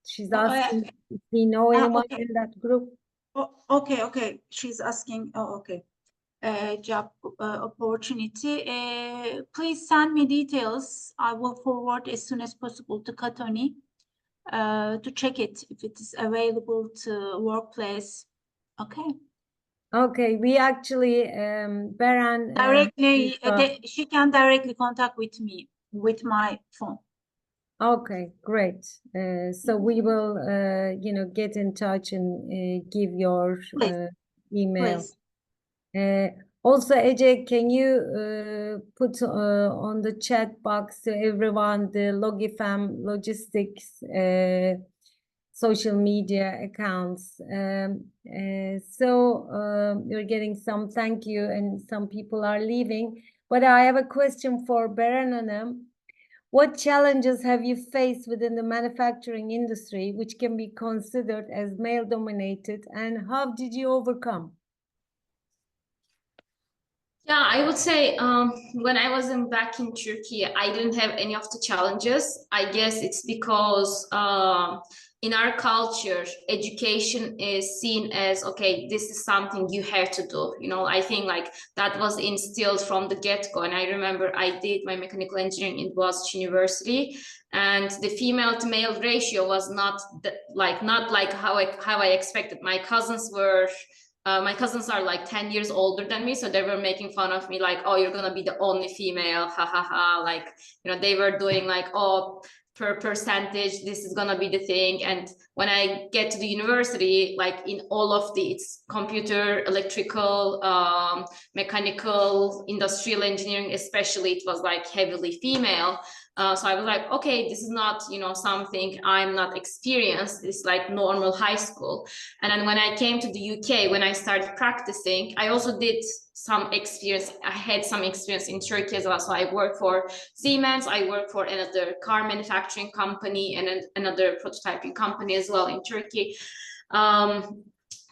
she's asking if we know anyone Okay. in that group. Oh, okay. She's asking. Oh, okay. Job opportunity. Please send me details. I will forward as soon as possible to Katoni to check it if it is available to workplace. Okay. Okay, we actually Beren Directly, she can directly contact with me with my phone. Okay, great. So we will, get in touch and give your email. Please. Also, Ece, can you put on the chat box to everyone the Logifam Logistics social media accounts? So you're getting some thank you, and some people are leaving. But I have a question for Beren Hanım. What challenges have you faced within the manufacturing industry, which can be considered as male-dominated, and how did you overcome? Yeah, I would say when I was back in Turkey, I didn't have any of the challenges. I guess it's because in our culture, education is seen as, okay, this is something you have to do. I think like that was instilled from the get-go. And I remember I did my mechanical engineering in Boğaziçi University, and the female to male ratio was not like how I expected. My cousins are like 10 years older than me, so they were making fun of me like, oh, you're gonna be the only female, ha ha ha. Like, they were doing like, oh, per percentage, this is gonna be the thing. And when I get to the university, like in all of it's computer, electrical, mechanical, industrial engineering, especially, it was like heavily female. So I was like, okay, this is not, something I'm not experienced. It's like normal high school. And then when I came to the UK, when I started practicing, I also did some experience. I had some experience in Turkey as well. So I worked for Siemens. I worked for another car manufacturing company and another prototyping company as well in Turkey.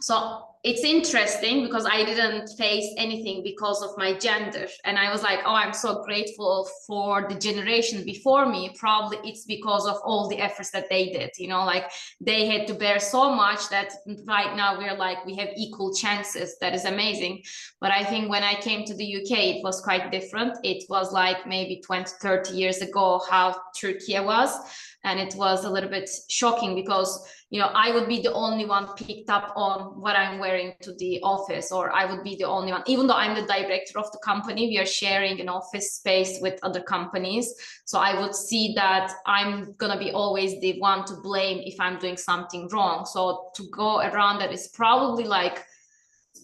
So it's interesting because I didn't face anything because of my gender. And I was like, oh, I'm so grateful for the generation before me. Probably it's because of all the efforts that they did, like they had to bear so much that right now we're like, we have equal chances. That is amazing. But I think when I came to the UK, it was quite different. It was like maybe 20, 30 years ago, how Turkey was. And it was a little bit shocking because, I would be the only one picked up on what I'm wearing wearing to the office, or I would be the only one. Even though I'm the director of the company, we are sharing an office space with other companies. So I would see that I'm gonna be always the one to blame if I'm doing something wrong. So to go around that is probably like,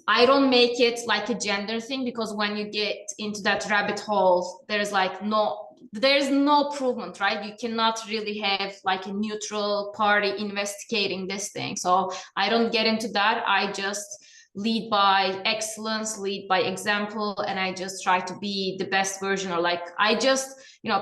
I don't make it like a gender thing, because when you get into that rabbit hole, there's no improvement, right? You cannot really have like a neutral party investigating this thing. So I don't get into that. I just lead by excellence, lead by example, and I just try to be the best version. Or like, I just,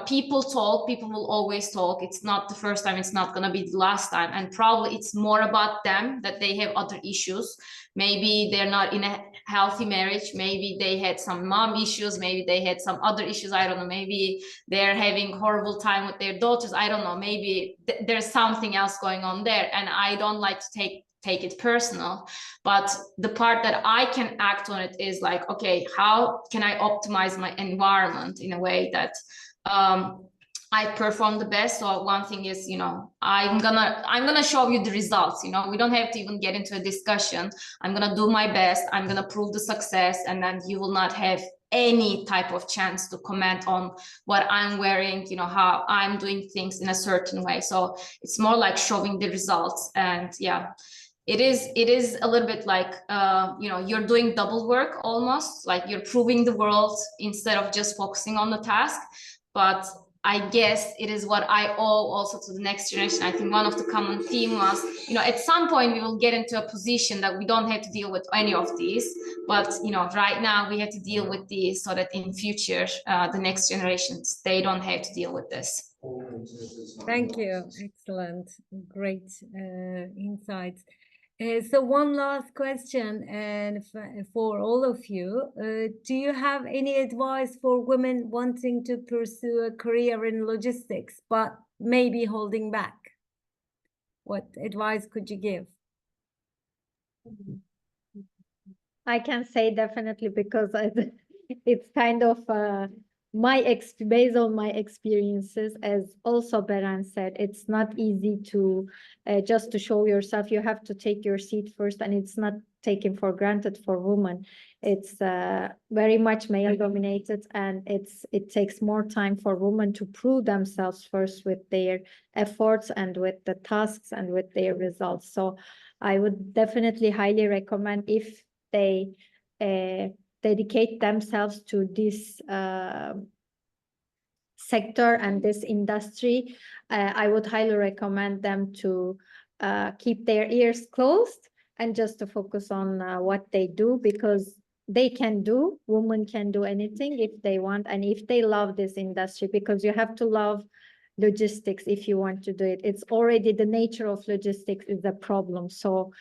people talk, people will always talk. It's not the first time, it's not gonna be the last time. And probably it's more about them, that they have other issues. Maybe they're not in a healthy marriage. Maybe they had some mom issues. Maybe they had some other issues. I don't know. Maybe they're having horrible time with their daughters. I don't know. Maybe there's something else going on there. And I don't like to take it personal. But the part that I can act on it is like, okay, how can I optimize my environment in a way that I perform the best? So one thing is, I'm gonna show you the results. We don't have to even get into a discussion. I'm gonna do my best. I'm gonna prove the success, and then you will not have any type of chance to comment on what I'm wearing, how I'm doing things in a certain way. So it's more like showing the results. And yeah, it is a little bit like, you're doing double work almost, like you're proving the world instead of just focusing on the task. But I guess it is what I owe also to the next generation. I think one of the common theme was, at some point we will get into a position that we don't have to deal with any of these, but right now we have to deal with these, so that in future, the next generations, they don't have to deal with this. Thank you. Excellent. Great insights. So one last question, and for all of you, do you have any advice for women wanting to pursue a career in logistics, but maybe holding back? What advice could you give? I can say definitely, because it's kind of based on my experiences, as also Beren said, it's not easy to just to show yourself. You have to take your seat first, and it's not taken for granted for women. It's very much male dominated, and it takes more time for women to prove themselves first with their efforts and with the tasks and with their results. So I would definitely highly recommend, if they dedicate themselves to this sector and this industry, I would highly recommend them to keep their ears closed and just to focus on what they do, because women can do anything if they want, and if they love this industry, because you have to love logistics if you want to do it. It's already the nature of logistics is a problem. So,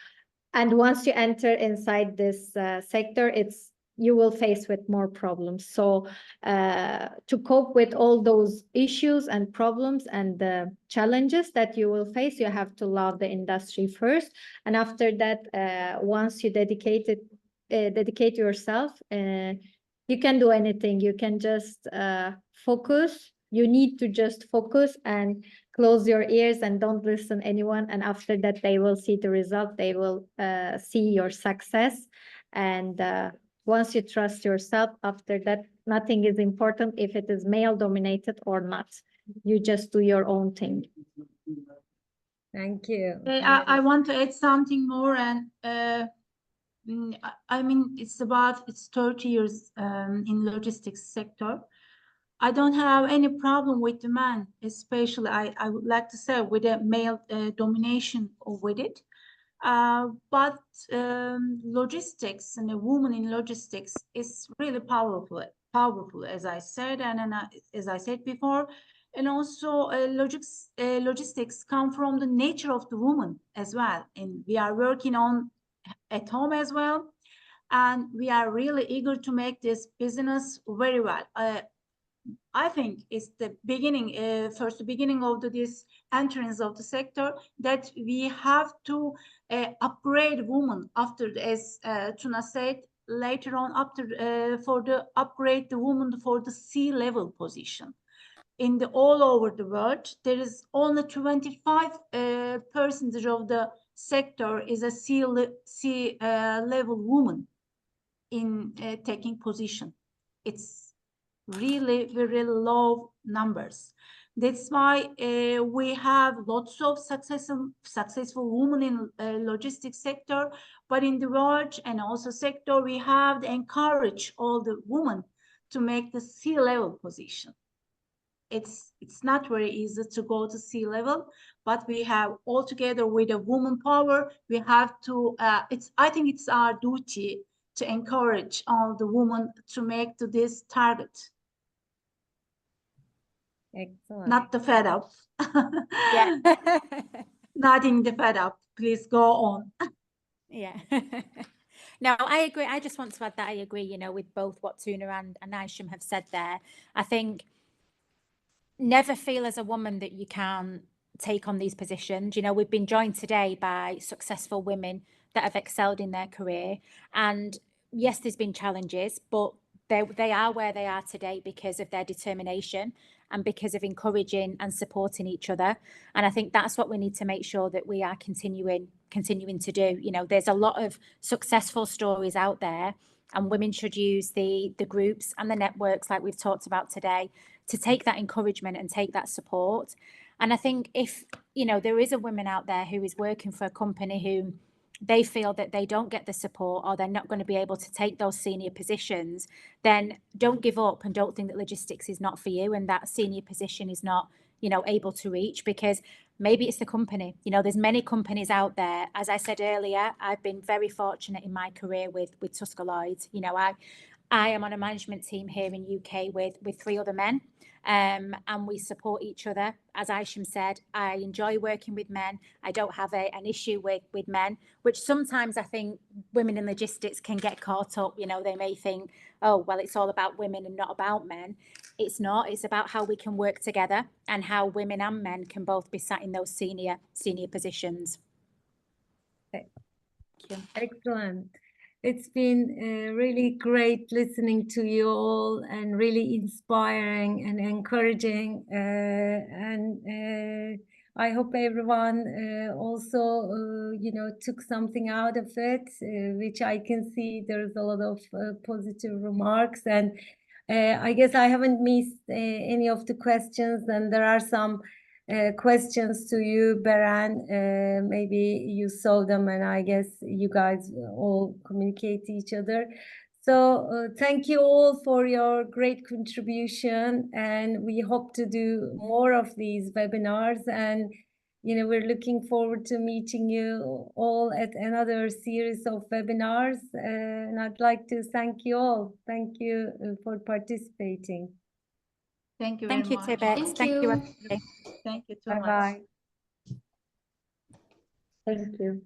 and once you enter inside this sector, you will face with more problems. So to cope with all those issues and problems and the challenges that you will face, you have to love the industry first. And after that, once you dedicate yourself, you can do anything. You can just focus. You need to just focus and close your ears and don't listen to anyone. And after that, they will see the result. They will see your success. And once you trust yourself, after that, nothing is important if it is male dominated or not. You just do your own thing. Thank you. I want to add something more, and I mean, it's 30 years in logistics sector. I don't have any problem with the man, especially I would like to say with a male domination with it. But logistics and a woman in logistics is really powerful, as I said, and as I said before. And also logistics come from the nature of the woman as well. And we are working on at home as well. And we are really eager to make this business very well. I think it's the beginning, first the beginning of this entrance of the sector, that we have to upgrade women after, as Tuna said, later on upgrade the woman for the C-level position. All over the world, there is only 25% of the sector is a C-level woman in taking position. It's really very low numbers. That's why we have lots of successful women in logistics sector, but in the world and also sector, we have to encourage all the women to make the C-level position. It's not very easy to go to C-level, but we have all together with a woman power, we have to, I think it's our duty to encourage all the women to make to this target. Excellent. Not the fed up. Yeah. Not in the fed up. Please go on. Yeah. No, I agree. I just want to add that I agree, you know, with both what Tuna and Aisham have said there. I think never feel as a woman that you can take on these positions. You know, we've been joined today by successful women that have excelled in their career. And yes, there's been challenges, but they are where they are today because of their determination and because of encouraging and supporting each other. And I think that's what we need to make sure that we are continuing to do. You know, there's a lot of successful stories out there, and women should use the groups and the networks like we've talked about today to take that encouragement and take that support. And I think if, you know, there is a woman out there who is working for a company who they feel that they don't get the support or they're not going to be able to take those senior positions, then don't give up and don't think that logistics is not for you and that senior position is not, you know, able to reach, because maybe it's the company. You know, there's many companies out there. As I said earlier, I've been very fortunate in my career with Tuscor Lloyds. You know, I am on a management team here in UK with 3 other men, and we support each other. As Aisham said, I enjoy working with men. I don't have an issue with men, which sometimes I think women in logistics can get caught up. You know, they may think, oh, well, it's all about women and not about men. It's not. It's about how we can work together and how women and men can both be sat in those senior positions. Thank you. Excellent. It's been really great listening to you all and really inspiring and encouraging. And I hope everyone also, you know, took something out of it, which I can see there's a lot of positive remarks. And I guess I haven't missed any of the questions, and there are some questions to you, Beren. Maybe you saw them, and I guess you guys all communicate to each other. So thank you all for your great contribution, and we hope to do more of these webinars. And you know, we're looking forward to meeting you all at another series of webinars. And I'd like to thank you all. Thank you for participating. Thank you very Thank you, much. Tibet. Thank you, everybody. Thank you too much. Bye-bye. Thank you.